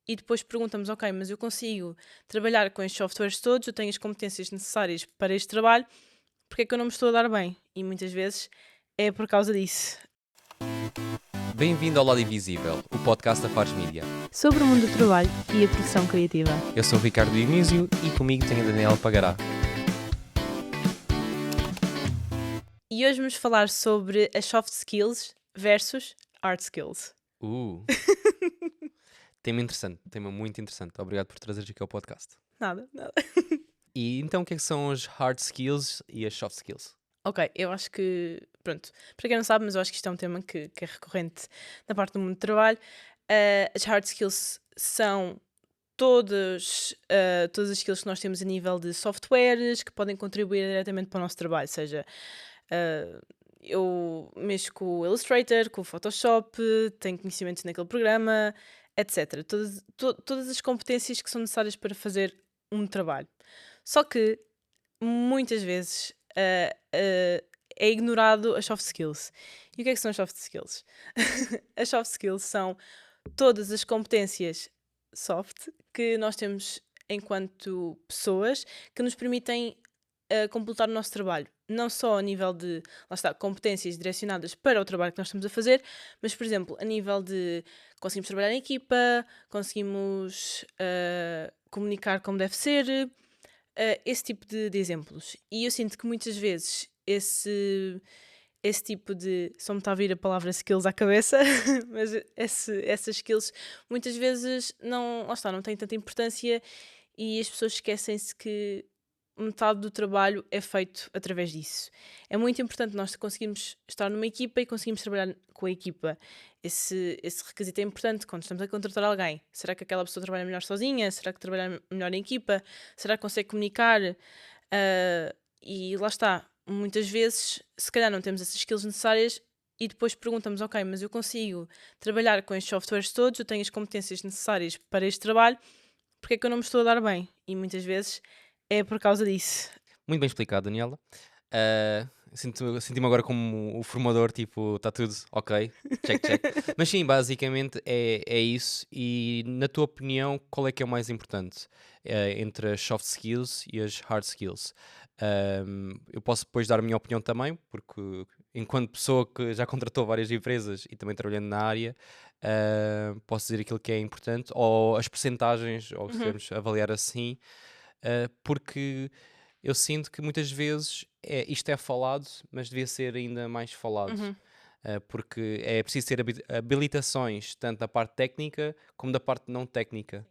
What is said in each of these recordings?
e depois perguntamos, ok, mas eu consigo trabalhar com estes softwares todos, eu tenho as competências necessárias para este trabalho, porque é que eu não me estou a dar bem? E muitas vezes é por causa disso. Bem-vindo ao Lado Invisível, o podcast da Fares Mídia. Sobre o mundo do trabalho e a produção criativa. Eu sou o Ricardo Dionísio e comigo tenho a Daniela Pagará. E hoje vamos falar sobre as soft skills versus hard skills. Tema interessante, tema muito interessante. Obrigado por trazeres aqui ao podcast. Nada. E então o que é que são as hard skills e as soft skills? Ok, eu acho que, pronto, para quem não sabe, mas eu acho que isto é um tema que é recorrente na parte do mundo do trabalho. As hard skills são todas as skills que nós temos a nível de softwares que podem contribuir diretamente para o nosso trabalho, seja, uh, eu mexo com o Illustrator, com o Photoshop, tenho conhecimentos naquele programa, etc. Todas as competências que são necessárias para fazer um trabalho. Só que, muitas vezes, é ignorado as soft skills. E o que é que são as soft skills? As soft skills são todas as competências soft que nós temos enquanto pessoas que nos permitem completar o nosso trabalho. Não só a nível de, lá está, competências direcionadas para o trabalho que nós estamos a fazer, mas, por exemplo, a nível de conseguimos trabalhar em equipa, conseguimos comunicar como deve ser, esse tipo de exemplos. E eu sinto que muitas vezes esse tipo de. Só me está a vir a palavra skills à cabeça, mas essas skills muitas vezes não, lá está, não têm tanta importância e as pessoas esquecem-se que metade do trabalho é feito através disso. É muito importante nós conseguirmos estar numa equipa e conseguirmos trabalhar com a equipa. Esse requisito é importante quando estamos a contratar alguém. Será que aquela pessoa trabalha melhor sozinha? Será que trabalha melhor em equipa? Será que consegue comunicar? E lá está, muitas vezes, se calhar não temos essas skills necessárias e depois perguntamos, ok, mas eu consigo trabalhar com estes softwares todos, eu tenho as competências necessárias para este trabalho, porque é que eu não me estou a dar bem? E muitas vezes é por causa disso. Muito bem explicado, Daniela. Senti-me agora como o formador, tipo, está tudo ok, check. Mas sim, basicamente é isso. E na tua opinião, qual é que é o mais importante entre as soft skills e as hard skills? Eu posso depois dar a minha opinião também, porque enquanto pessoa que já contratou várias empresas e também trabalhando na área, posso dizer aquilo que é importante, ou as percentagens, ou se quisermos avaliar assim, porque eu sinto que muitas vezes isto é falado, mas devia ser ainda mais falado. Uhum. Porque é preciso ter habilitações tanto da parte técnica como da parte não técnica.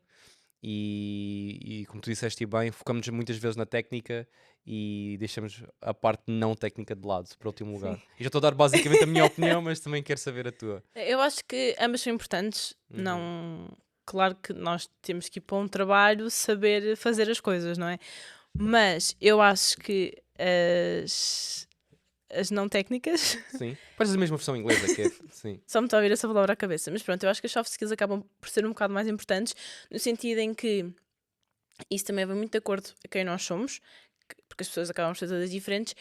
E como tu disseste bem, focamos muitas vezes na técnica e deixamos a parte não técnica de lado, para o último Sim. lugar. E já estou a dar basicamente a minha opinião, mas também quero saber a tua. Eu acho que ambas são importantes. Uhum. Não. Claro que nós temos que ir para um trabalho saber fazer as coisas, não é? Mas eu acho que as não técnicas. Sim. Fazes a mesma versão inglesa, que é. Sim. Só me está a vir essa palavra à cabeça. Mas pronto, eu acho que as soft skills acabam por ser um bocado mais importantes, no sentido em que isso também vai muito de acordo a quem nós somos, porque as pessoas acabam por ser todas diferentes,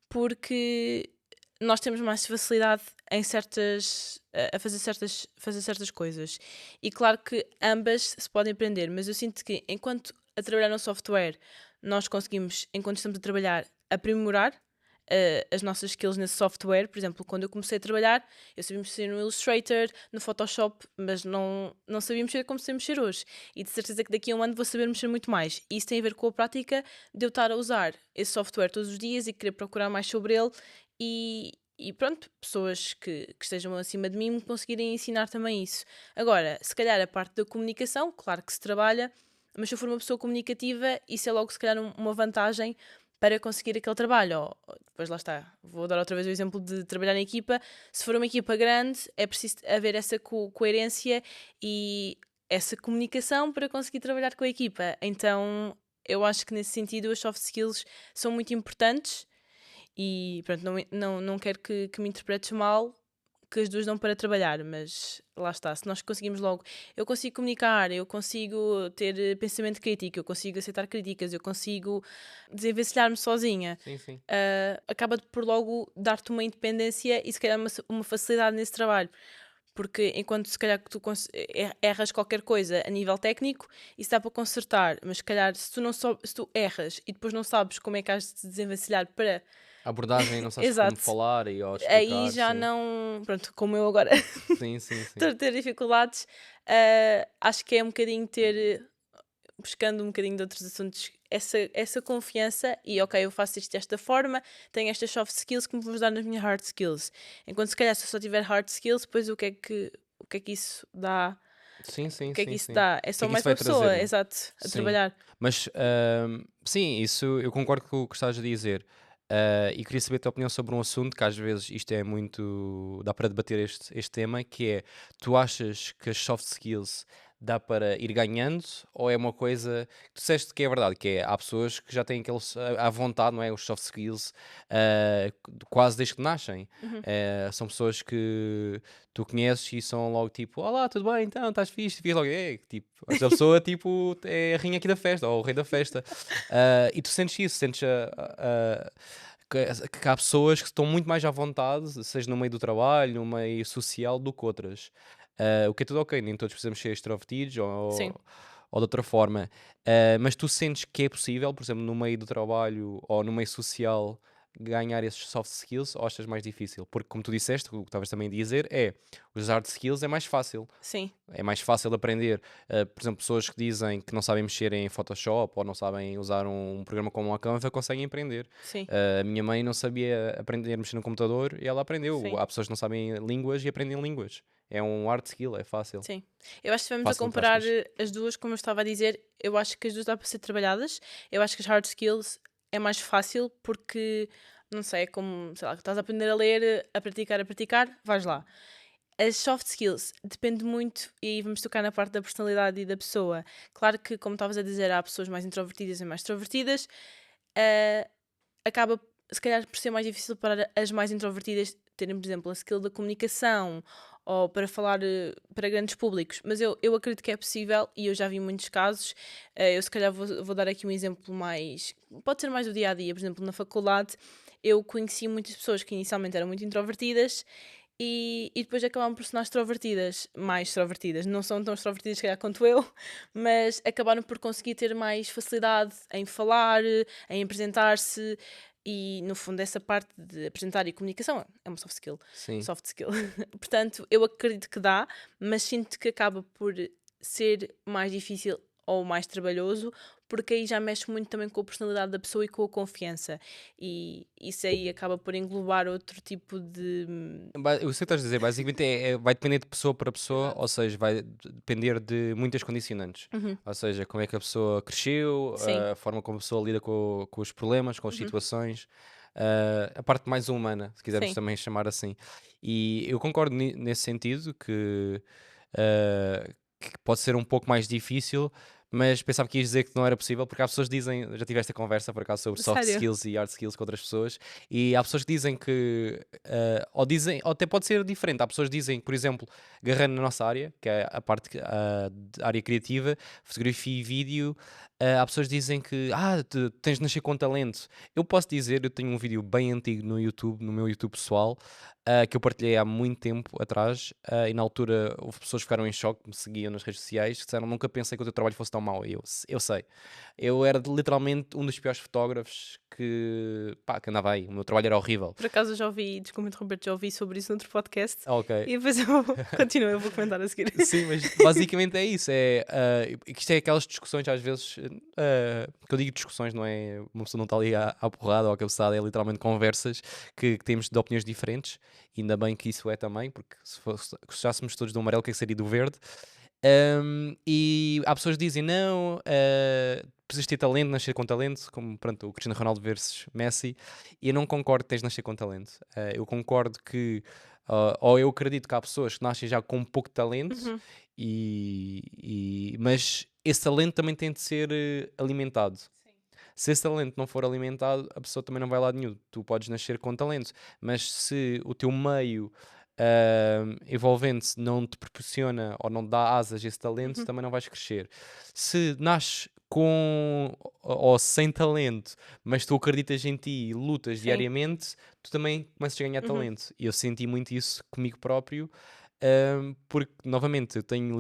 porque nós temos mais facilidade em a fazer certas coisas. E claro que ambas se podem aprender, mas eu sinto que enquanto a trabalhar no software, nós conseguimos, enquanto estamos a trabalhar, aprimorar as nossas skills nesse software. Por exemplo, quando eu comecei a trabalhar, eu sabia mexer no Illustrator, no Photoshop, mas não sabia mexer como sei mexer hoje. E de certeza que daqui a um ano vou saber mexer muito mais. E isso tem a ver com a prática de eu estar a usar esse software todos os dias e querer procurar mais sobre ele e pronto, pessoas que estejam acima de mim me conseguirem ensinar também isso. Agora, se calhar a parte da comunicação, claro que se trabalha, mas se eu for uma pessoa comunicativa, isso é logo se calhar uma vantagem para conseguir aquele trabalho. Ou, depois lá está, vou dar outra vez o exemplo de trabalhar em equipa. Se for uma equipa grande, é preciso haver essa coerência e essa comunicação para conseguir trabalhar com a equipa. Então, eu acho que nesse sentido as soft skills são muito importantes e pronto, não quero que me interpretes mal, que as duas dão para trabalhar, mas lá está, se nós conseguimos logo, eu consigo comunicar, eu consigo ter pensamento crítico, eu consigo aceitar críticas, eu consigo desenvencilhar-me sozinha, Sim. acaba por logo dar-te uma independência e se calhar uma facilidade nesse trabalho. Porque enquanto se calhar que tu erras qualquer coisa a nível técnico, isso dá para consertar, mas se calhar se tu erras e depois não sabes como é que has de te desenvencilhar para. A abordagem, não sabes como Exato. falar e ou Aí explicar, já sim. não. Pronto, como eu agora Sim, sim, estou sim. a ter dificuldades, acho que é um bocadinho ter, buscando um bocadinho de outros assuntos, essa confiança e ok, eu faço isto desta forma, tenho estas soft skills que me vão ajudar nas minhas hard skills. Enquanto se calhar se eu só tiver hard skills, depois o que é que isso dá? Sim, O sim, que é que sim, isso sim. dá? É O que é só que isso mais vai uma trazer, pessoa, não é? exato, a Sim. trabalhar. Mas sim, isso eu concordo com o que estás a dizer. E queria saber a tua opinião sobre um assunto que às vezes isto é muito. Dá para debater este tema, que é tu achas que as soft skills dá para ir ganhando ou é uma coisa que tu disseste que é verdade, que é há pessoas que já têm aqueles à vontade, não é? Os soft skills quase desde que nascem. Uhum. São pessoas que tu conheces e são logo tipo, olá, tudo bem, então, estás fixe? E ficas logo, tipo, esta pessoa tipo, é a rainha aqui da festa, ou o rei da festa. E tu sentes isso, sentes que há pessoas que estão muito mais à vontade, seja no meio do trabalho, no meio social, do que outras. O que é tudo ok, nem todos precisamos ser extrovertidos Sim. ou de outra forma. Mas tu sentes que é possível, por exemplo, no meio do trabalho ou no meio social, ganhar esses soft skills ou achas mais difícil? Porque, como tu disseste, o que estavas também a dizer é os hard skills é mais fácil. Sim. É mais fácil de aprender. Por exemplo, pessoas que dizem que não sabem mexer em Photoshop ou não sabem usar um programa como a Canva conseguem aprender. Sim. A minha mãe não sabia aprender a mexer no computador e ela aprendeu. Sim. Há pessoas que não sabem línguas e aprendem línguas. É um hard skill, é fácil. Sim. Eu acho que se estivermos a Fácil, entre comparar aspas. as duas, como eu estava a dizer, eu acho que as duas dá para ser trabalhadas. Eu acho que as hard skills é mais fácil porque, não sei, é como, sei lá, estás a aprender a ler, a praticar, vais lá. As soft skills depende muito, e aí vamos tocar na parte da personalidade e da pessoa. Claro que, como estavas a dizer, há pessoas mais introvertidas e mais extrovertidas. ah, Acaba, se calhar, por ser mais difícil para as mais introvertidas terem, por exemplo, a skill da comunicação ou para falar para grandes públicos. Mas eu acredito que é possível e eu já vi muitos casos. Eu, se calhar, vou dar aqui um exemplo mais. Pode ser mais do dia a dia. Por exemplo, na faculdade, eu conheci muitas pessoas que inicialmente eram muito introvertidas e depois acabaram por se tornar extrovertidas, mais extrovertidas. Não são tão extrovertidas, se calhar, quanto eu, mas acabaram por conseguir ter mais facilidade em falar, em apresentar-se. E no fundo, essa parte de apresentar e comunicação é uma soft skill. Sim. Soft skill. Portanto, eu acredito que dá, mas sinto que acaba por ser mais difícil ou mais trabalhoso, porque aí já mexe muito também com a personalidade da pessoa e com a confiança. E isso aí acaba por englobar outro tipo de. Eu sei o que estás a dizer, basicamente vai depender de pessoa para pessoa, Exato. ou seja, vai depender de muitas condicionantes. Uhum. Ou seja, como é que a pessoa cresceu, Sim. a forma como a pessoa lida com os problemas, com as Uhum. situações, a parte mais humana, se quisermos Sim. também chamar assim. E eu concordo nesse sentido que pode ser um pouco mais difícil, mas pensava que ias dizer que não era possível, porque há pessoas que dizem, já tive esta conversa por acaso sobre soft Sério? skills e hard skills com outras pessoas, e há pessoas que dizem que ou dizem, ou até pode ser diferente. Há pessoas que dizem, por exemplo, agarrando na nossa área, que é a parte de área criativa, fotografia e vídeo, há pessoas que dizem que tens de nascer com talento. Eu posso dizer, eu tenho um vídeo bem antigo no YouTube, no meu YouTube pessoal, que eu partilhei há muito tempo atrás, e na altura houve pessoas que ficaram em choque, que me seguiam nas redes sociais, que disseram nunca pensei que o teu trabalho fosse tão mau. E eu sei. Eu era literalmente um dos piores fotógrafos que andava aí. O meu trabalho era horrível. Por acaso eu já ouvi, desculpa interromper, já ouvi sobre isso noutro podcast Ok. e depois eu continuo, eu vou comentar a seguir. Sim, mas basicamente é isso. Que isto é aquelas discussões, às vezes, que eu digo discussões, não é? Uma pessoa não está ali à porrada ou à cabeçada, é literalmente conversas que temos de opiniões diferentes. Ainda bem que isso é também, porque se gostássemos todos do amarelo, o que é que seria do verde? E há pessoas que dizem: não, precisas ter talento, nascer com talento, como pronto, o Cristiano Ronaldo versus Messi. E eu não concordo que tens de nascer com talento. Eu concordo que. Ou eu acredito que há pessoas que nascem já com pouco talento, Uhum. mas esse talento também tem de ser alimentado. Sim. Se esse talento não for alimentado, a pessoa também não vai lá nenhum. Tu podes nascer com talento, mas se o teu meio envolvente não te proporciona ou não dá asas a esse talento, Uhum. também não vais crescer. Se nasces com ou sem talento, mas tu acreditas em ti e lutas Sim. diariamente, tu também começas a ganhar Uhum. talento. E eu senti muito isso comigo próprio. porque, novamente, eu tenho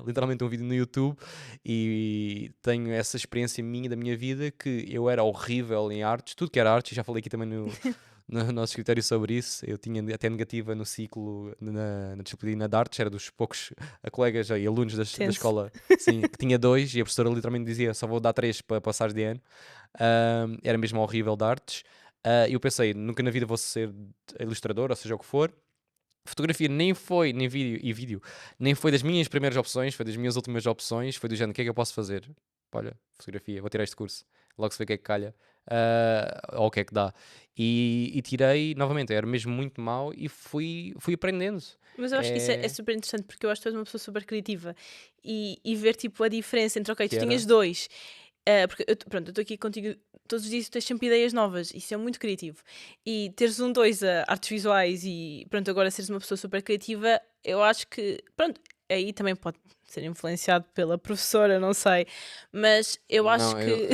literalmente um vídeo no YouTube e tenho essa experiência minha da minha vida que eu era horrível em artes, tudo que era artes, já falei aqui também no nosso escritório sobre isso. Eu tinha até negativa no ciclo, na disciplina de artes, era dos poucos colegas e alunos da Tenso. escola, sim, que tinha dois e a professora literalmente dizia só vou dar três para passares de ano. Era mesmo horrível de artes. E eu pensei, nunca na vida vou ser ilustrador, ou seja o que for. Fotografia nem foi, nem vídeo, nem foi das minhas primeiras opções, foi das minhas últimas opções, foi do género, o que é que eu posso fazer? Olha, fotografia, vou tirar este curso, logo se vê o que é que calha, ou o que é que dá. E tirei, novamente, era mesmo muito mau e fui aprendendo. Mas eu acho que isso é É, super interessante porque eu acho que tu és uma pessoa super criativa e ver tipo a diferença entre, ok, que tu tinhas era, dois, porque pronto, eu estou aqui contigo todos os dias e tu tens sempre ideias novas, isso é muito criativo. E teres um, dois a artes visuais e pronto, agora seres uma pessoa super criativa, eu acho que, pronto, aí também pode ser influenciado pela professora, não sei, mas eu acho não, que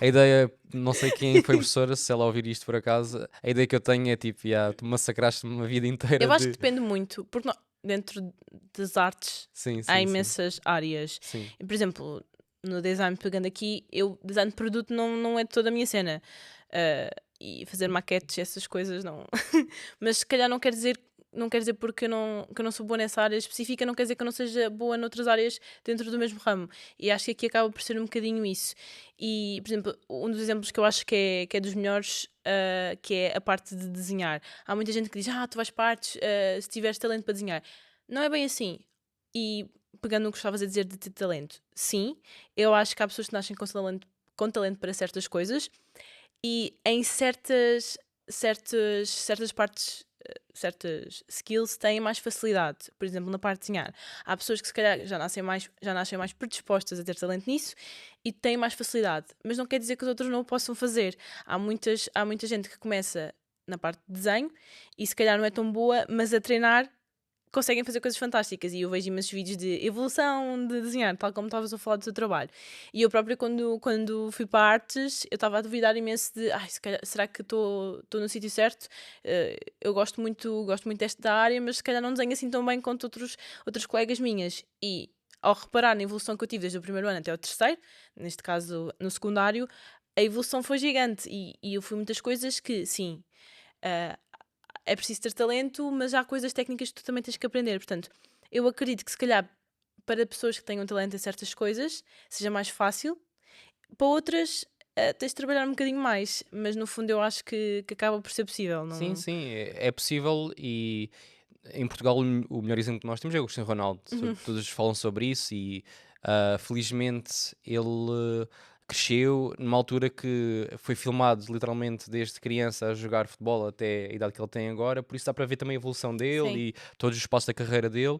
a ideia, não sei quem foi a professora, se ela ouvir isto por acaso, a ideia que eu tenho é tipo, tu massacraste-me uma vida inteira eu acho que de, depende muito, porque dentro das artes sim, há sim, sim, imensas áreas. sim. E, por exemplo, no design, pegando aqui, design de produto não é toda a minha cena. Ah, e fazer maquetes, essas coisas, não. Mas se calhar não quer dizer porque que eu não sou boa nessa área específica, não quer dizer que eu não seja boa noutras áreas dentro do mesmo ramo. E acho que aqui acaba por ser um bocadinho isso. E, por exemplo, um dos exemplos que eu acho que é dos melhores, que é a parte de desenhar. Há muita gente que diz, tu vais para artes, se tiveres talento para desenhar. Não é bem assim. E pegando no que estavas a dizer de ter talento, sim, eu acho que há pessoas que nascem com talento para certas coisas e em certas partes, certas skills têm mais facilidade. Por exemplo, na parte de desenhar. Há pessoas que se calhar já nascem mais predispostas a ter talento nisso e têm mais facilidade. Mas não quer dizer que os outros não o possam fazer. Há muita gente que começa na parte de desenho e se calhar não é tão boa, mas a treinar conseguem fazer coisas fantásticas e eu vejo imensos vídeos de evolução de desenhar, tal como estavas a falar do teu trabalho. E eu própria, quando fui para artes, eu estava a duvidar imenso de será que estou no sítio certo? Eu gosto muito desta área, mas se calhar não desenho assim tão bem quanto outros colegas minhas. E ao reparar na evolução que eu tive desde o primeiro ano até o terceiro, neste caso no secundário, a evolução foi gigante e eu fui muitas coisas que, sim, ah, é preciso ter talento, mas há coisas técnicas que tu também tens que aprender. Portanto, eu acredito que se calhar para pessoas que tenham talento em certas coisas seja mais fácil, para outras tens de trabalhar um bocadinho mais, mas no fundo eu acho que acaba por ser possível, Sim, não? sim, é possível e em Portugal o melhor exemplo que nós temos é o Cristiano Ronaldo. Uhum. Todos falam sobre isso e felizmente ele cresceu numa altura que foi filmado literalmente desde criança a jogar futebol até a idade que ele tem agora, por isso dá para ver também a evolução dele Sim. e todos os passos da carreira dele.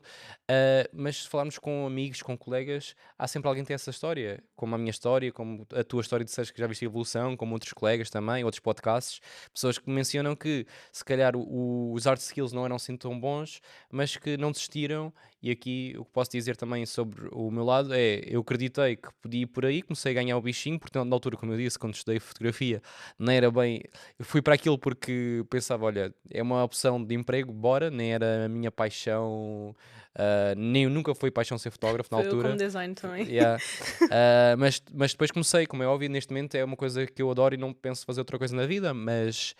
Mas se falarmos com amigos, com colegas, há sempre alguém que tem essa história, como a minha história, como a tua história de seres que já viste a evolução, como outros colegas também, outros podcasts, pessoas que mencionam que se calhar os hard skills não eram assim tão bons, mas que não desistiram. E aqui o que posso dizer também sobre o meu lado é: eu acreditei que podia ir por aí, comecei a ganhar o bichinho, porque na altura, como eu disse, quando estudei fotografia, não era bem. Eu fui para aquilo porque pensava, olha, é uma opção de emprego, bora, nem era a minha paixão, nem nunca foi paixão ser fotógrafo na Foi eu como altura. design também. Yeah. Mas depois comecei, como é óbvio, neste momento é uma coisa que eu adoro e não penso fazer outra coisa na vida, mas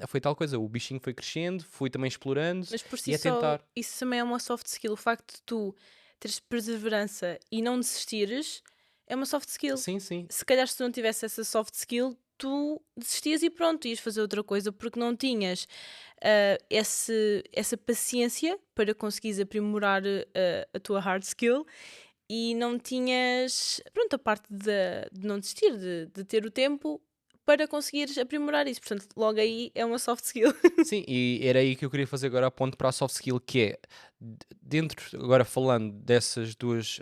foi tal coisa, o bichinho foi crescendo, fui também explorando Mas por si e a só, tentar. isso também é uma soft skill. O facto de tu teres perseverança e não desistires é uma soft skill. Sim, sim, Se calhar se tu não tivesse essa soft skill, tu desistias e pronto, ias fazer outra coisa porque não tinhas essa paciência para conseguires aprimorar a tua hard skill e não tinhas, pronto, a parte de não desistir, de ter o tempo para conseguires aprimorar isso. Portanto, logo aí é uma soft skill. sim, e era aí que eu queria fazer agora a ponto para a soft skill, que é dentro, agora falando dessas duas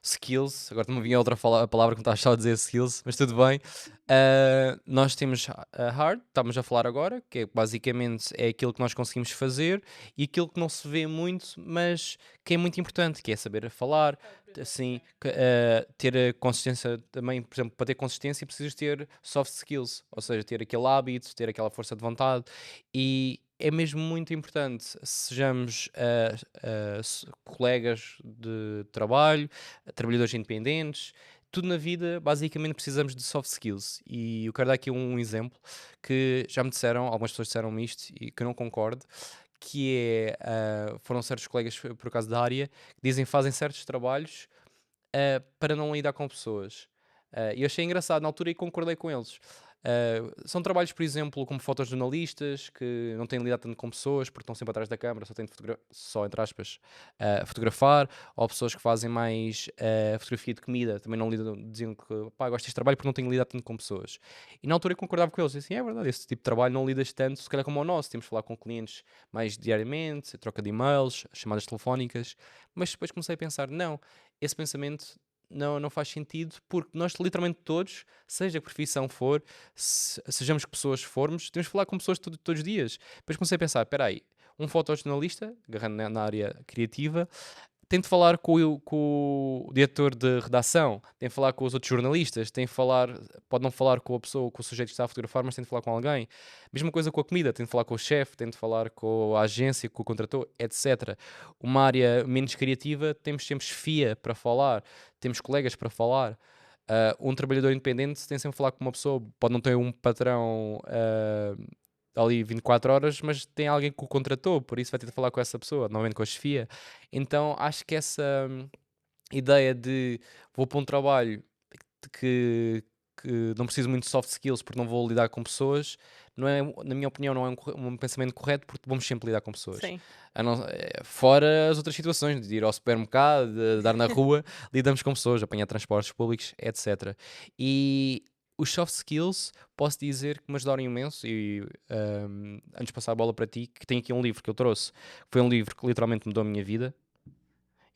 skills, agora não me vinha outra a palavra que me estava a dizer skills, mas tudo bem. Nós temos a hard, estamos a falar agora, que é, basicamente é aquilo que nós conseguimos fazer e aquilo que não se vê muito, mas que é muito importante, que é saber falar, assim, ter a consistência também, por exemplo, para ter consistência precisas ter soft skills, ou seja, ter aquele hábito, ter aquela força de vontade é mesmo muito importante, sejamos colegas de trabalho, trabalhadores independentes, tudo na vida, basicamente precisamos de soft skills. E eu quero dar aqui um exemplo que já me disseram, algumas pessoas disseram-me isto e que eu não concordo, que é, foram certos colegas, por acaso da área, que dizem que fazem certos trabalhos para não lidar com pessoas. E eu achei engraçado na altura e concordei com eles. São trabalhos, por exemplo, como fotojornalistas, que não têm lidado tanto com pessoas porque estão sempre atrás da câmara, só têm de só entre aspas, fotografar, ou pessoas que fazem mais fotografia de comida, também não lidam, diziam que pá, gosto deste trabalho porque não tenho lidado tanto com pessoas. E na altura eu concordava com eles, e assim, é verdade, esse tipo de trabalho não lidas tanto, se calhar como o nosso, temos de falar com clientes mais diariamente, troca de e-mails, chamadas telefónicas, mas depois comecei a pensar, não, esse pensamento não faz sentido, porque nós literalmente todos, seja que profissão for, sejamos que pessoas formos, temos de falar com pessoas todos os dias. Depois comecei a pensar, espera aí, um fotojornalista, agarrando na área criativa, tem de falar com o diretor de redação, tem de falar com os outros jornalistas, tem de falar, pode não falar com a pessoa, com o sujeito que está a fotografar, mas tem de falar com alguém. Mesma coisa com a comida, tem de falar com o chefe, tem de falar com a agência, com o contrator, etc. Uma área menos criativa, temos sempre chefia para falar, temos colegas para falar. Um trabalhador independente tem sempre de falar com uma pessoa, pode não ter um patrão ali 24 horas, mas tem alguém que o contratou, por isso vai ter de falar com essa pessoa, normalmente com a chefia. Então acho que essa ideia de vou para um trabalho que, que não preciso muito de soft skills porque não vou lidar com pessoas, não é, na minha opinião, não é um pensamento correto porque vamos sempre lidar com pessoas. Sim. Fora as outras situações de ir ao supermercado, de dar na rua, lidamos com pessoas, apanhar transportes públicos, etc. E os soft skills, posso dizer que me ajudaram imenso. E antes de passar a bola para ti, que tem aqui um livro que eu trouxe, foi um livro que literalmente mudou a minha vida.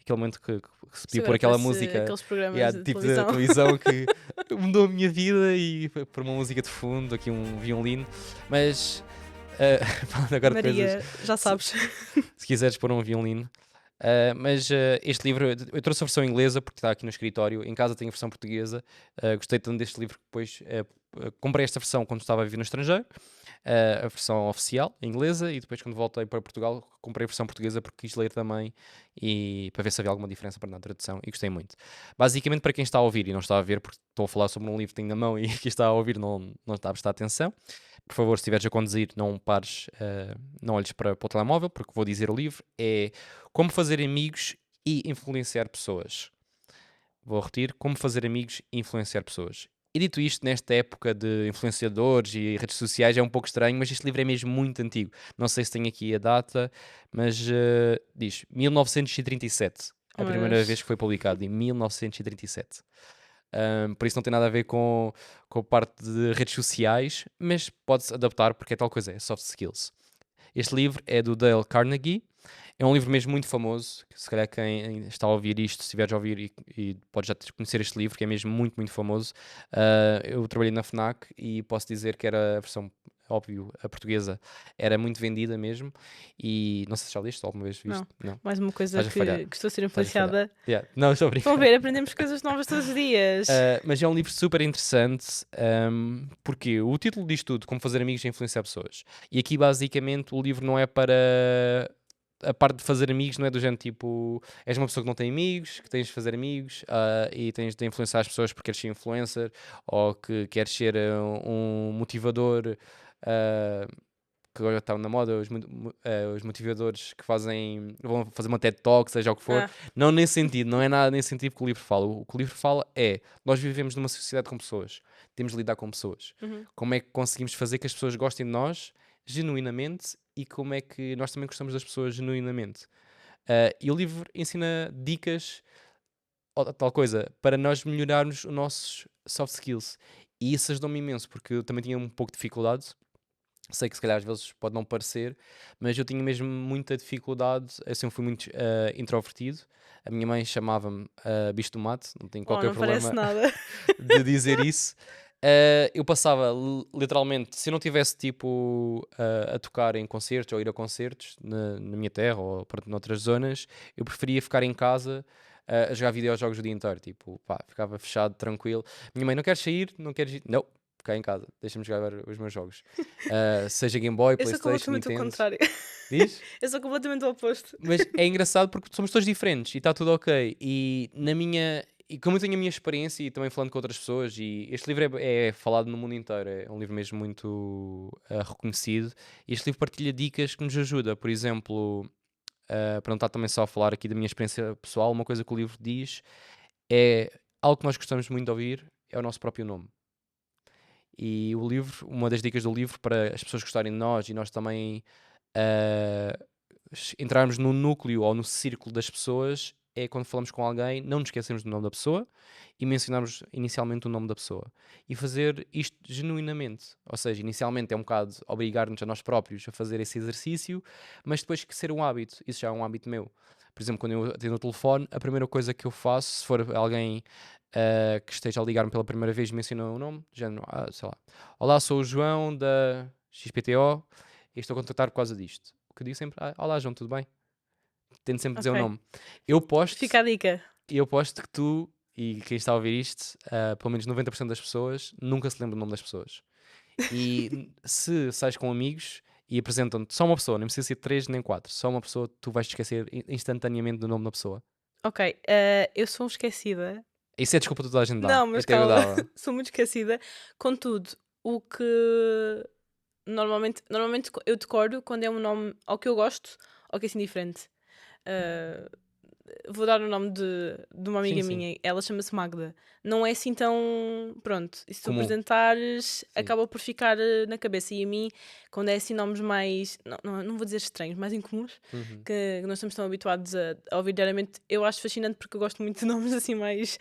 Aquele momento que se Isso podia pôr agora aquela parece música, aqueles programas yeah, de tipo da televisão. televisão que mudou a minha vida e foi por uma música de fundo, aqui um violino. Mas falando agora de coisas, Maria, já sabes. se quiseres pôr um violino. Mas este livro, eu trouxe a versão inglesa porque está aqui no escritório. Em casa tenho a versão portuguesa. Gostei tanto deste livro que depois comprei esta versão quando estava a viver no estrangeiro, a versão oficial inglesa, e depois, quando voltei para Portugal, comprei a versão portuguesa porque quis ler também e para ver se havia alguma diferença para na tradução. E gostei muito. Basicamente, para quem está a ouvir e não está a ver, porque estou a falar sobre um livro que tenho na mão e quem está a ouvir não está a prestar atenção. Por favor, se estiveres a conduzir, não pares, não olhes para o telemóvel, porque vou dizer o livro. É Como Fazer Amigos e Influenciar Pessoas. Vou repetir: Como Fazer Amigos e Influenciar Pessoas. E dito isto, nesta época de influenciadores e redes sociais é um pouco estranho, mas este livro é mesmo muito antigo. Não sei se tem aqui a data, mas diz 1937. Oh A meu primeira vez Deus. que foi publicado, em 1937. Por isso não tem nada a ver com a parte de redes sociais, mas pode-se adaptar porque é tal coisa, é soft skills. Este livro é do Dale Carnegie. É um livro mesmo muito famoso, que se calhar quem está a ouvir isto, se estiveres a ouvir e podes já conhecer este livro, que é mesmo muito, muito famoso. Eu trabalhei na FNAC e posso dizer que era a versão, óbvio, a portuguesa, era muito vendida mesmo. E não sei se já leste alguma vez, viste? Não. Não, Mais uma coisa estás a falhar. que estou a ser Estás a falhar. influenciada. Yeah. Não, estou a Estão a brincar. ver, aprendemos coisas novas todos os dias. Mas é um livro super interessante, porque o título diz tudo, como fazer amigos e influenciar pessoas. E aqui basicamente o livro não é para a parte de fazer amigos, não é do género tipo, és uma pessoa que não tem amigos, que tens de fazer amigos, e tens de influenciar as pessoas porque queres ser influencer, ou que queres ser um motivador, uh, que agora está na moda, os motivadores que vão fazer uma TED Talk, seja o que for. Ah, Não nesse sentido, não é nada nesse sentido que o livro fala. O que o livro fala é, nós vivemos numa sociedade com pessoas, temos de lidar com pessoas. uhum. Como é que conseguimos fazer que as pessoas gostem de nós genuinamente e como é que nós também gostamos das pessoas genuinamente. E o livro ensina dicas, tal coisa, para nós melhorarmos os nossos soft skills. E isso ajudou-me imenso, porque eu também tinha um pouco de dificuldade. Sei que se calhar às vezes pode não parecer, mas eu tinha mesmo muita dificuldade. Eu sempre fui muito introvertido. A minha mãe chamava-me bicho do mato, não tenho Oh, qualquer não parece problema nada. de dizer isso. Eu passava literalmente, se eu não tivesse tipo a tocar em concertos ou ir a concertos na minha terra ou noutras zonas, eu preferia ficar em casa a jogar videojogos o dia inteiro. Tipo, pá, ficava fechado, tranquilo. Minha mãe, não queres sair? Não queres ir? Não, cá em casa, deixa-me jogar os meus jogos. Seja Game Boy, Eu sou PlayStation, completamente o Nintendo. contrário. Diz? Eu sou completamente o oposto. Mas é engraçado porque somos todos diferentes e está tudo ok. E na minha. E como eu tenho a minha experiência e também falando com outras pessoas, e este livro é falado no mundo inteiro, é um livro mesmo muito reconhecido. E este livro partilha dicas que nos ajuda. Por exemplo, para não estar também só a falar aqui da minha experiência pessoal, uma coisa que o livro diz é algo que nós gostamos muito de ouvir, é o nosso próprio nome. E o livro, uma das dicas do livro para as pessoas gostarem de nós e nós também ah, entrarmos no núcleo ou no círculo das pessoas é quando falamos com alguém, não nos esquecemos do nome da pessoa e mencionarmos inicialmente o nome da pessoa. E fazer isto genuinamente. Ou seja, inicialmente é um bocado obrigar-nos a nós próprios a fazer esse exercício, mas depois que ser um hábito, isso já é um hábito meu. Por exemplo, quando eu atendo o telefone, a primeira coisa que eu faço, se for alguém que esteja a ligar-me pela primeira vez, menciona o nome, já não, sei lá. Olá, sou o João da XPTO e estou a contactar por causa disto. O que eu digo sempre, olá João, tudo bem? Tento sempre dizer o Ok. nome. Eu posto, Fica a dica. e eu posto que tu, e quem está a ouvir isto, pelo menos 90% das pessoas, nunca se lembra do nome das pessoas. E se sais com amigos e apresentam-te só uma pessoa, nem precisa ser 3 nem 4, só uma pessoa, tu vais te esquecer instantaneamente do nome da pessoa. Ok, eu sou esquecida. Isso é desculpa que toda a gente dá. Não, Eu mas até eu calma, dava. sou muito esquecida. Contudo, o que normalmente eu decoro quando é um nome ou que eu gosto ou que é assim diferente. Ah, vou dar o nome de uma Sim, amiga sim. minha, ela chama-se Magda. Não é assim tão. Pronto, e se tu Comum. apresentares, Sim. acaba por ficar na cabeça. E a mim, quando é assim nomes mais. Não vou dizer estranhos, mais incomuns, Uhum. que nós estamos tão habituados a ouvir diariamente, eu acho fascinante porque eu gosto muito de nomes assim mais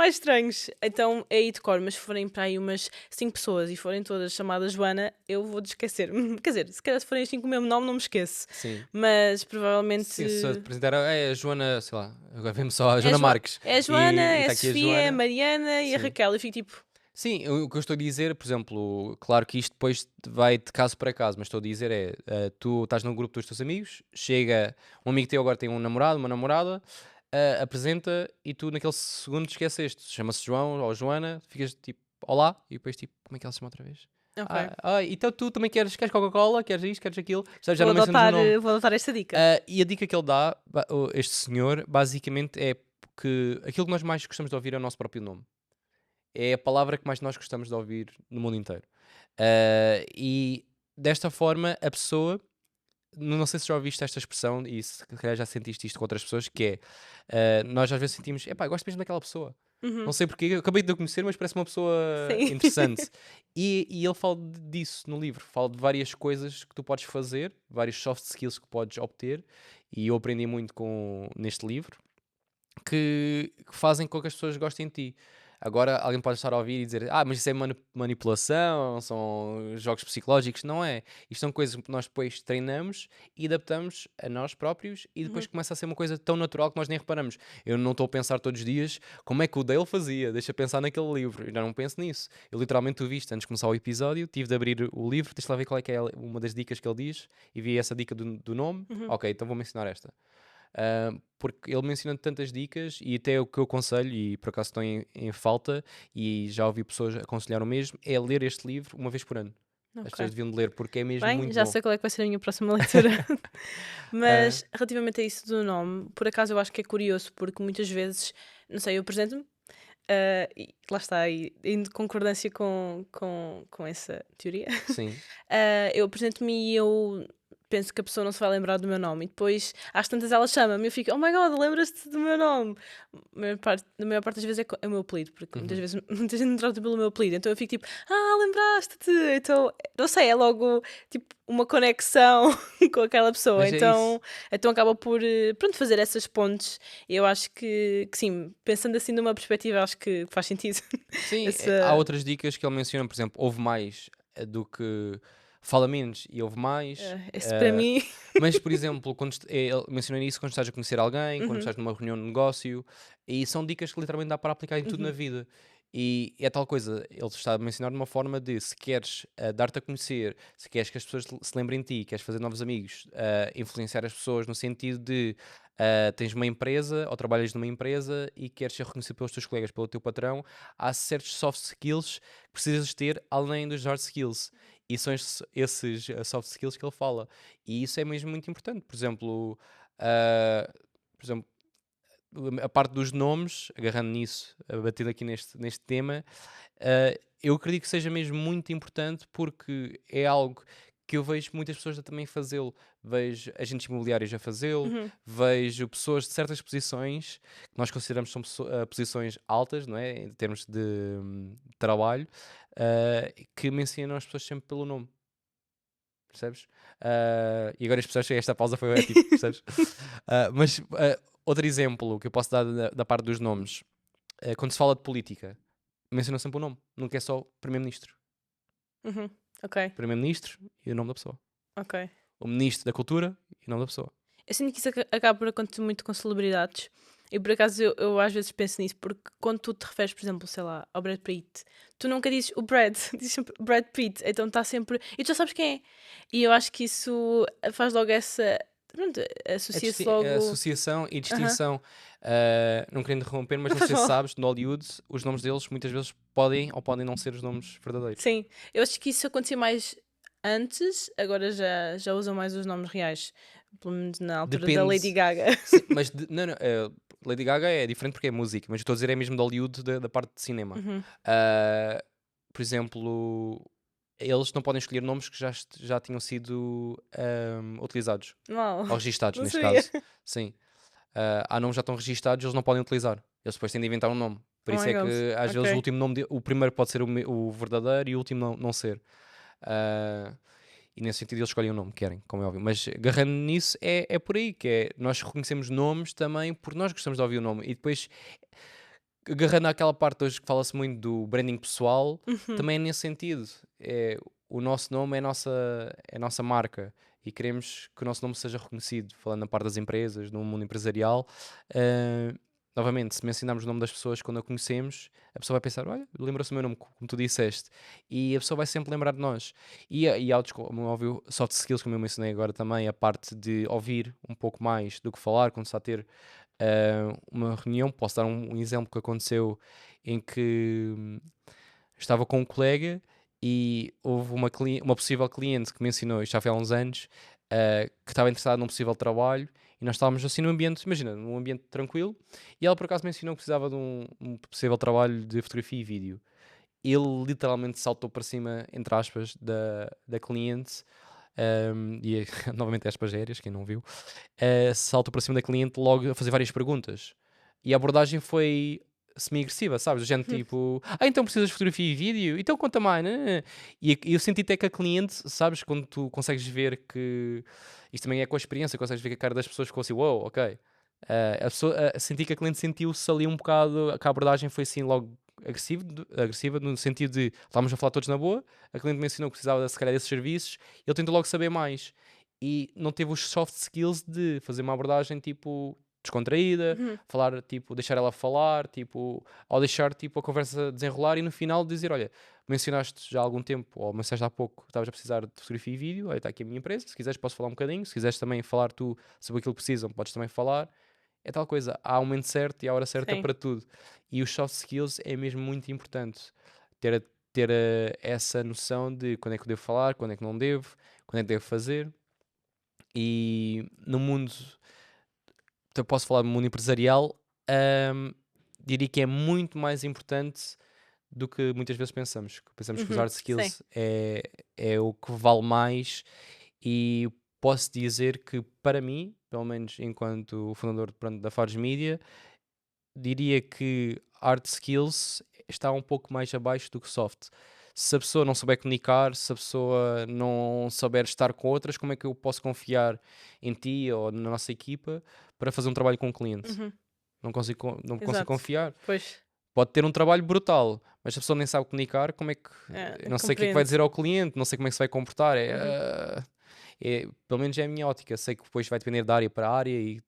estranhos. Então é aí de cor, mas se forem para aí umas 5 pessoas e forem todas chamadas Joana, eu vou esquecer. Quer dizer, se calhar se forem assim com o mesmo nome, não me esqueço. Sim. Mas Sim, provavelmente. se eu te apresentar, é a Joana, sei lá, agora vemos só a É a, Joana Marques. É a Joana, E é a está aqui a Sofia, é a Joana. Mariana e a Sim. Raquel. Eu fico tipo, Sim, o que eu estou a dizer, por exemplo, claro que isto depois vai de caso para caso, mas estou a dizer é, tu estás num grupo dos teus amigos, chega um amigo teu agora tem um namorado, uma namorada, apresenta e tu naquele segundo te esqueceste, chama-se João ou Joana, ficas tipo, olá, e depois tipo, como é que ela se chama outra vez? ok, Então tu também queres Coca-Cola, queres isto, queres aquilo, já não mencionas o nome. vou adotar esta dica. E a dica que ele dá, este senhor, basicamente é que aquilo que nós mais gostamos de ouvir é o nosso próprio nome. É a palavra que mais nós gostamos de ouvir no mundo inteiro. E desta forma, a pessoa, não sei se já ouviste esta expressão e se calhar já sentiste isto com outras pessoas, que é, nós às vezes sentimos, epá, gosto mesmo daquela pessoa. Uhum, Não sei porque, eu acabei de a conhecer, mas parece uma pessoa sim. interessante. E ele fala disso no livro, fala de várias coisas que tu podes fazer, vários soft skills que podes obter, e eu aprendi muito neste livro, que fazem com que as pessoas gostem de ti. Agora alguém pode estar a ouvir e dizer, mas isso é manipulação, são jogos psicológicos. Não é. Isto são coisas que nós depois treinamos e adaptamos a nós próprios e depois Uhum. começa a ser uma coisa tão natural que nós nem reparamos. Eu não estou a pensar todos os dias como é que o Dale fazia, deixa pensar naquele livro. Eu já não penso nisso. Eu literalmente tu viste antes de começar o episódio, tive de abrir o livro, deixa lá ver qual é que é uma das dicas que ele diz e vi essa dica do nome. Uhum. Ok, então vou mencionar esta. Porque ele menciona tantas dicas e até o que eu aconselho, e por acaso estou em falta, e já ouvi pessoas aconselhar o mesmo, é ler este livro uma vez por ano. As pessoas Ok. deviam de ler porque é mesmo Bem, muito já bom. sei qual é que vai ser a minha próxima leitura. Ah, Mas relativamente a isso do nome, por acaso eu acho que é curioso porque muitas vezes, não sei, eu apresento-me e lá está, em concordância com essa teoria. sim, Eu apresento-me e eu penso que a pessoa não se vai lembrar do meu nome. E depois, às tantas, ela chama-me e eu fico, oh my god, lembras-te do meu nome? A maior parte das vezes é o meu apelido, porque muitas uhum. vezes muita gente me trata pelo meu apelido. Então eu fico tipo, lembraste-te? Então, não sei, é logo tipo uma conexão com aquela pessoa. Mas é isso. Então acaba por, pronto, fazer essas pontes. Eu acho que sim, pensando assim numa perspectiva, acho que faz sentido. Sim, há Essa, outras dicas que ele menciona, por exemplo, houve mais do que fala menos e houve mais. esse para mim. Mas, por exemplo, ele menciona isso quando estás a conhecer alguém, quando Uhum, estás numa reunião de negócio, e são dicas que literalmente dá para aplicar em tudo na uhum, vida. E é tal coisa, ele está a mencionar de uma forma de se queres dar-te a conhecer, se queres que as pessoas se lembrem de ti, queres fazer novos amigos, influenciar as pessoas no sentido de Tens uma empresa ou trabalhas numa empresa e queres ser reconhecido pelos teus colegas, pelo teu patrão, há certos soft skills que precisas ter além dos hard skills. E são esses soft skills que ele fala. E isso é mesmo muito importante. Uh, por exemplo, a parte dos nomes, agarrando nisso, batendo aqui neste tema, eu acredito que seja mesmo muito importante porque é algo que eu vejo muitas pessoas a também fazê-lo. Vejo agentes imobiliários a fazê-lo, Uhum. vejo pessoas de certas posições que nós consideramos que são posições altas, não é? Em termos de trabalho, que mencionam as pessoas sempre pelo nome. Percebes? E agora as pessoas que esta pausa foi tipo, percebes? Mas outro exemplo que eu posso dar da parte dos nomes, quando se fala de política, menciona sempre o nome, nunca é só Primeiro-Ministro. Uhum. Ok, Primeiro-Ministro e o nome da pessoa. ok. O Ministro da Cultura e o nome da pessoa. Eu sinto que isso acaba por acontecer muito com celebridades. E por acaso eu às vezes penso nisso, porque quando tu te referes, por exemplo, sei lá, ao Brad Pitt, tu nunca dizes o Brad, dizes sempre Brad Pitt, então está sempre. E tu já sabes quem é. E eu acho que isso faz logo essa. Pronto, associa-se A logo. associação e Aham. distinção, não querendo interromper, mas Não não faz sei se mal. sabes, no Hollywood, os nomes deles muitas vezes podem ou podem não ser os nomes verdadeiros. Sim, eu acho que isso acontecia mais antes, agora já usam mais os nomes reais. Pelo menos na altura da Depende. Lady Gaga. Sim, mas não, não, Lady Gaga é diferente porque é música, mas eu estou a dizer é mesmo de Hollywood, da parte de cinema. Uhum. Ah, por exemplo, eles não podem escolher nomes que já tinham sido utilizados Uau, ou registados, não neste sabia. caso. Sim. Há nomes que já estão registados, eles não podem utilizar. Eles depois têm de inventar um nome. Por Oh isso my é god, que às vezes o ok. último nome, o primeiro pode ser o verdadeiro e o último não ser. Ah, e nesse sentido eles escolhem o nome que querem, como é óbvio. Mas agarrando nisso é por aí, que é nós reconhecemos nomes também porque nós gostamos de ouvir o nome. E depois, agarrando àquela parte hoje que fala-se muito do branding pessoal, Uhum. também é nesse sentido. O nosso nome é a nossa marca e queremos que o nosso nome seja reconhecido. Falando na parte das empresas, no mundo empresarial, ah, novamente, se mencionarmos o nome das pessoas quando a conhecemos, a pessoa vai pensar: olha, lembra-se do meu nome, como tu disseste, e a pessoa vai sempre lembrar de nós. E há como é óbvio, soft skills, como eu mencionei agora também, a parte de ouvir um pouco mais do que falar, quando está a ter uma reunião. Posso dar um exemplo que aconteceu em que estava com um colega e houve uma possível cliente que mencionou, isto já foi há uns anos, que estava interessada num possível trabalho e nós estávamos assim num ambiente, imagina, num ambiente tranquilo, e ela por acaso mencionou que precisava de um possível trabalho de fotografia e vídeo. Ele literalmente saltou para cima, entre aspas, da cliente, e novamente aspas aéreas, quem não viu, saltou para cima da cliente logo a fazer várias perguntas. E a abordagem foi semi-agressiva, sabes? Do género tipo, então precisas de fotografia e vídeo? Então conta mais, né? E eu senti até que a cliente, sabes, quando tu consegues ver que isto também é com a experiência, consegues ver que a cara das pessoas ficou assim, wow, ok. Senti que a cliente sentiu-se ali um bocado, que a abordagem foi assim logo agressiva no sentido de estávamos a falar todos na boa, a cliente mencionou que precisava se calhar desses serviços, ele tentou logo saber mais e não teve os soft skills de fazer uma abordagem tipo descontraída, Uhum. falar tipo, deixar ela falar, tipo, ou deixar tipo a conversa desenrolar e no final dizer, olha, mencionaste já há algum tempo, ou mencionaste há pouco que estavas a precisar de fotografia e vídeo, olha, está aqui a minha empresa, se quiseres posso falar um bocadinho, se quiseres também falar tu sobre aquilo que precisam, podes também falar. É tal coisa, há o momento certo e a hora certa Sim. para tudo. E os soft skills é mesmo muito importante. Ter, essa noção de quando é que eu devo falar, quando é que não devo, quando é que devo fazer. E no mundo, eu posso falar do mundo empresarial, hum, diria que é muito mais importante do que muitas vezes pensamos. Pensamos que os Uhum. hard Sim. skills é o que vale mais e posso dizer que para mim, pelo menos enquanto fundador pronto, da Fares Media, diria que hard skills está um pouco mais abaixo do que soft. Se a pessoa não souber comunicar, se a pessoa não souber estar com outras, como é que eu posso confiar em ti ou na nossa equipa para fazer um trabalho com um cliente? Uhum. Não consigo Exato. confiar. Pois, Pode ter um trabalho brutal, mas se a pessoa nem sabe comunicar, como é que. Não sei o que é que vai compreendo. dizer ao cliente, não sei como é que se vai comportar. Uhum. Pelo menos é a minha ótica. Sei que depois vai depender da área para área e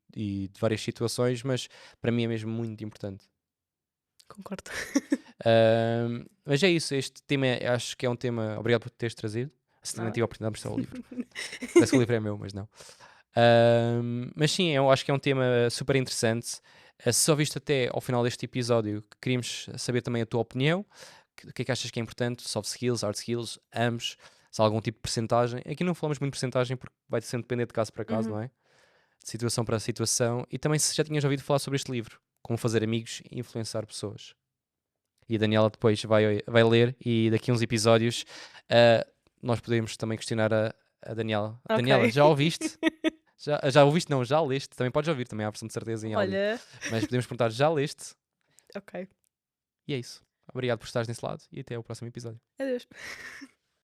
de várias situações, mas para mim é mesmo muito importante. Concordo. Mas é isso, este tema acho que é um tema. Obrigado por teres trazido. Assim também Nada. tive a oportunidade de mostrar o livro. Parece que o livro é meu, mas não. Mas sim, eu acho que é um tema super interessante. Se só viste até ao final deste episódio, queríamos saber também a tua opinião. O que é que achas que é importante? Soft skills, hard skills, ambos? Se há algum tipo de percentagem. Aqui não falamos muito de percentagem porque vai sempre depender de caso para caso, Uhum. não é? De situação para situação. E também se já tinhas ouvido falar sobre este livro, Como Fazer Amigos e Influenciar Pessoas. E a Daniela depois vai ler e daqui a uns episódios ah, nós podemos também questionar a Daniela. Ok. Daniela, já ouviste? Já ouviste? Não, já leste. Também podes ouvir, também há a versão de certeza em áudio. Olha, Mas podemos perguntar, já leste? ok. E é isso. Obrigado por estares nesse lado e até ao próximo episódio. Adeus.